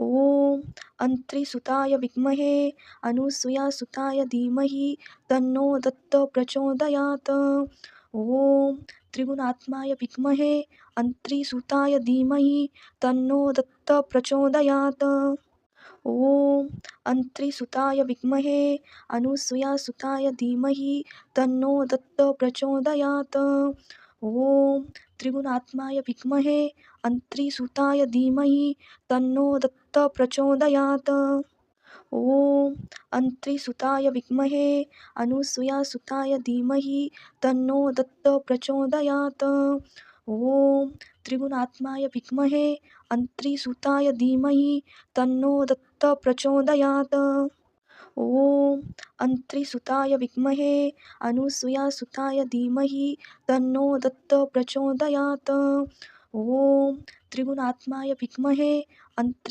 ॐ अन्त्रिसुताय विद्महे अनुसूयासुताय धीमहि तन्नो दत्त प्रचोदयात्। ॐ त्रिगुणात्माय विद्महे अन्त्रिसुताय धीमहि तन्नो दत्त प्रचोदयात्। ॐ अन्त्रिसुताय विद्महे अनुसूयासुताय धीमहि तन्नो दत्त प्रचोदयात्। ॐ त्रिगुणात्माय विद्महे अन्त्रिसुताय धीमहि तन्नो दत्त प्रचोदयात्। ॐ अन्त्रिसुताय विद्महे अनुसूयासुताय धीमहि तन्नो दत्त प्रचोदयात्। ॐ त्रिगुणात्माय विद्महे अन्त्रिसुताय धीमहि तन्नो दत्त प्रचोदयात्। ॐ अन्त्रिसुताय विद्महे अनुसूयासुताय धीमहि तन्नो दत्त प्रचोदयात्। ॐ त्रिगुणात्माय विद्महे